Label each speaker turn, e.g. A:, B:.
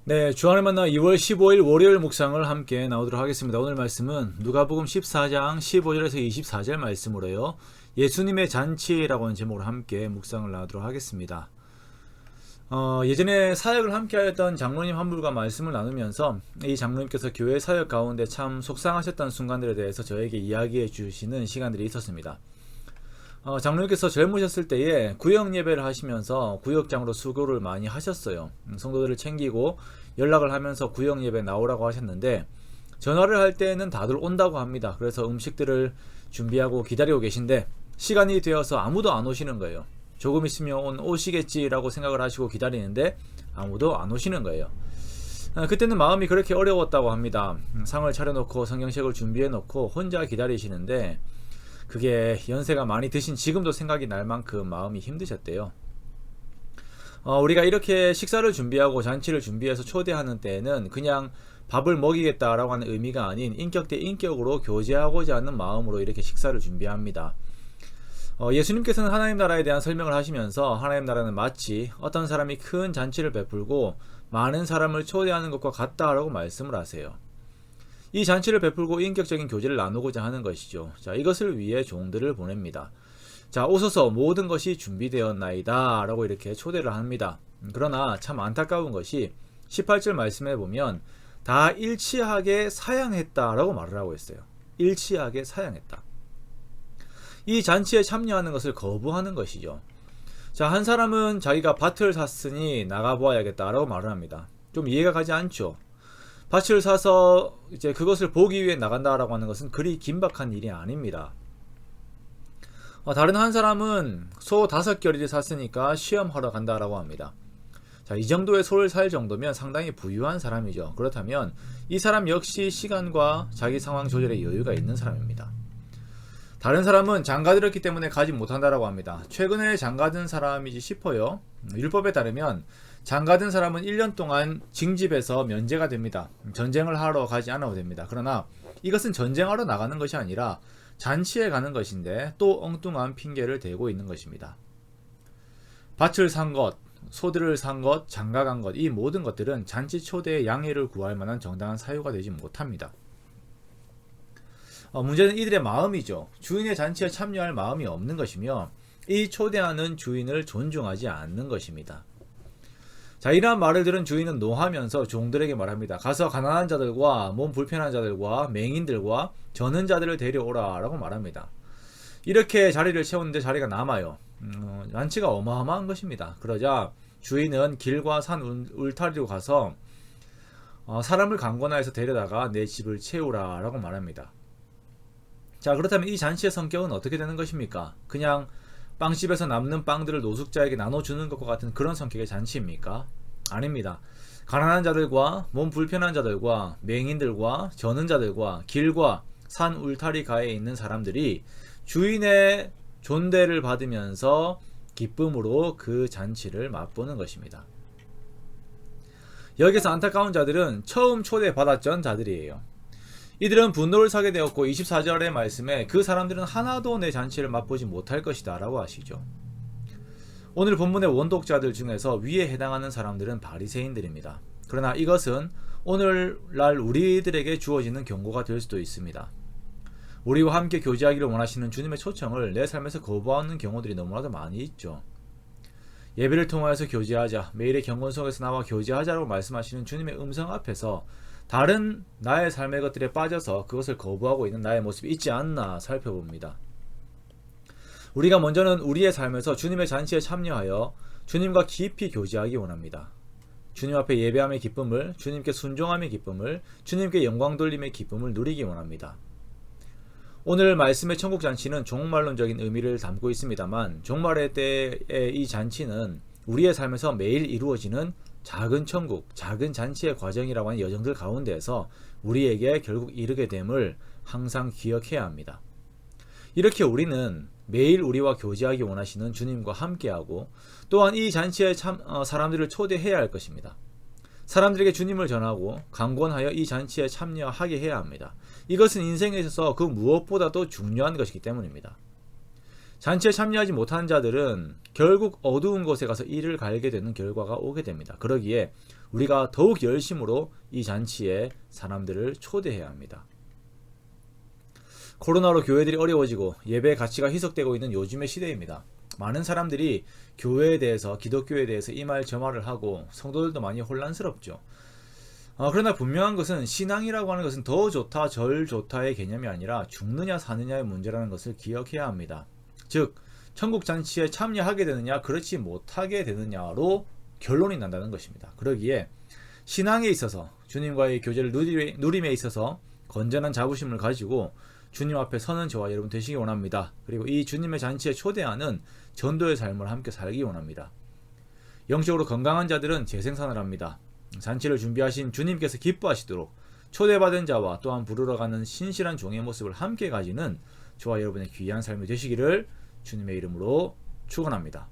A: 네, 주안의 만나 2월 15일 월요일 묵상을 함께 나오도록 하겠습니다. 오늘 말씀은 누가복음 14장 15절에서 24절 말씀으로요. 예수님의 잔치라고 하는 제목으로 함께 묵상을 나오도록 하겠습니다. 예전에 사역을 함께 하였던 장로님 한 분과 말씀을 나누면서 이 장로님께서 교회 사역 가운데 참 속상하셨던 순간들에 대해서 저에게 이야기해 주시는 시간들이 있었습니다. 장로님께서 젊으셨을 때에 구역 예배를 하시면서 구역장으로 수고를 많이 하셨어요. 성도들을 챙기고 연락을 하면서 구역 예배 나오라고 하셨는데 전화를 할 때는 다들 온다고 합니다. 그래서 음식들을 준비하고 기다리고 계신데 시간이 되어서 아무도 안 오시는 거예요. 조금 있으면 오시겠지라고 생각을 하시고 기다리는데 아무도 안 오시는 거예요. 그때는 마음이 그렇게 어려웠다고 합니다. 상을 차려놓고 성경책을 준비해놓고 혼자 기다리시는데 그게 연세가 많이 드신 지금도 생각이 날 만큼 마음이 힘드셨대요. 우리가 이렇게 식사를 준비하고 잔치를 준비해서 초대하는 때에는 그냥 밥을 먹이겠다라고 하는 의미가 아닌 인격 대 인격으로 교제하고자 하는 마음으로 이렇게 식사를 준비합니다. 예수님께서는 하나님 나라에 대한 설명을 하시면서 하나님 나라는 마치 어떤 사람이 큰 잔치를 베풀고 많은 사람을 초대하는 것과 같다라고 말씀을 하세요. 이 잔치를 베풀고 인격적인 교제를 나누고자 하는 것이죠. 자, 이것을 위해 종들을 보냅니다. 자, 오소서 모든 것이 준비되었나이다 라고 이렇게 초대를 합니다. 그러나 참 안타까운 것이 18절 말씀에 보면 다 일치하게 사양했다 라고 말을 하고 있어요. 일치하게 사양했다. 이 잔치에 참여하는 것을 거부하는 것이죠. 자, 한 사람은 자기가 밭을 샀으니 나가보아야겠다 라고 말을 합니다. 좀 이해가 가지 않죠. 밭을 사서 이제 그것을 보기 위해 나간다라고 하는 것은 그리 긴박한 일이 아닙니다. 다른 한 사람은 소 5결이를 샀으니까 시험하러 간다라고 합니다. 자, 이 정도의 소를 살 정도면 상당히 부유한 사람이죠. 그렇다면 이 사람 역시 시간과 자기 상황 조절에 여유가 있는 사람입니다. 다른 사람은 장가들었기 때문에 가지 못한다라고 합니다. 최근에 장가든 사람이지 싶어요. 율법에 따르면 장가든 사람은 1년 동안 징집에서 면제가 됩니다. 전쟁을 하러 가지 않아도 됩니다. 그러나 이것은 전쟁하러 나가는 것이 아니라 잔치에 가는 것인데 또 엉뚱한 핑계를 대고 있는 것입니다. 밭을 산 것, 소들을 산 것, 장가 간 것, 이 모든 것들은 잔치 초대의 양해를 구할 만한 정당한 사유가 되지 못합니다. 문제는 이들의 마음이죠. 주인의 잔치에 참여할 마음이 없는 것이며 이 초대하는 주인을 존중하지 않는 것입니다. 자, 이러한 말을 들은 주인은 노하면서 종들에게 말합니다. 가서 가난한 자들과 몸 불편한 자들과 맹인들과 저는 자들을 데려오라 라고 말합니다. 이렇게 자리를 채웠는데 자리가 남아요. 잔치가 어마어마한 것입니다. 그러자 주인은 길과 산 울타리로 가서 사람을 강권하여서 데려다가 내 집을 채우라 라고 말합니다. 자, 그렇다면 이 잔치의 성격은 어떻게 되는 것입니까? 그냥 빵집에서 남는 빵들을 노숙자에게 나눠주는 것과 같은 그런 성격의 잔치입니까? 아닙니다. 가난한 자들과 몸 불편한 자들과 맹인들과 저는 자들과 길과 산 울타리 가에 있는 사람들이 주인의 존대를 받으면서 기쁨으로 그 잔치를 맛보는 것입니다. 여기서 안타까운 자들은 처음 초대받았던 자들이에요. 이들은 분노를 사게 되었고 24절의 말씀에 그 사람들은 하나도 내 잔치를 맛보지 못할 것이다 라고 하시죠. 오늘 본문의 원독자들 중에서 위에 해당하는 사람들은 바리새인들입니다. 그러나 이것은 오늘날 우리들에게 주어지는 경고가 될 수도 있습니다. 우리와 함께 교제하기를 원하시는 주님의 초청을 내 삶에서 거부하는 경우들이 너무나도 많이 있죠. 예배를 통하여서 교제하자, 매일의 경건 속에서 나와 교제하자라고 말씀하시는 주님의 음성 앞에서 다른 나의 삶의 것들에 빠져서 그것을 거부하고 있는 나의 모습이 있지 않나 살펴봅니다. 우리가 먼저는 우리의 삶에서 주님의 잔치에 참여하여 주님과 깊이 교제하기 원합니다. 주님 앞에 예배함의 기쁨을, 주님께 순종함의 기쁨을, 주님께 영광 돌림의 기쁨을 누리기 원합니다. 오늘 말씀의 천국 잔치는 종말론적인 의미를 담고 있습니다만 종말의 때의 이 잔치는 우리의 삶에서 매일 이루어지는 작은 천국, 작은 잔치의 과정이라고 하는 여정들 가운데에서 우리에게 결국 이르게 됨을 항상 기억해야 합니다. 이렇게 우리는 매일 우리와 교제하기 원하시는 주님과 함께하고 또한 이 잔치에 사람들을 초대해야 할 것입니다. 사람들에게 주님을 전하고 강권하여 이 잔치에 참여하게 해야 합니다. 이것은 인생에 있어서 그 무엇보다도 중요한 것이기 때문입니다. 잔치에 참여하지 못한 자들은 결국 어두운 곳에 가서 이를 갈게 되는 결과가 오게 됩니다. 그러기에 우리가 더욱 열심으로 이 잔치에 사람들을 초대해야 합니다. 코로나로 교회들이 어려워지고 예배의 가치가 희석되고 있는 요즘의 시대입니다. 많은 사람들이 교회에 대해서, 기독교에 대해서 이 말 저 말을 하고 성도들도 많이 혼란스럽죠. 그러나 분명한 것은 신앙이라고 하는 것은 더 좋다, 절 좋다의 개념이 아니라 죽느냐 사느냐의 문제라는 것을 기억해야 합니다. 즉 천국 잔치에 참여하게 되느냐 그렇지 못하게 되느냐로 결론이 난다는 것입니다. 그러기에 신앙에 있어서 주님과의 교제를 누림에 있어서 건전한 자부심을 가지고 주님 앞에 서는 저와 여러분 되시기 원합니다. 그리고 이 주님의 잔치에 초대하는 전도의 삶을 함께 살기 원합니다. 영적으로 건강한 자들은 재생산을 합니다. 잔치를 준비하신 주님께서 기뻐하시도록 초대받은 자와 또한 부르러 가는 신실한 종의 모습을 함께 가지는 저와 여러분의 귀한 삶이 되시기를 주님의 이름으로 축원합니다.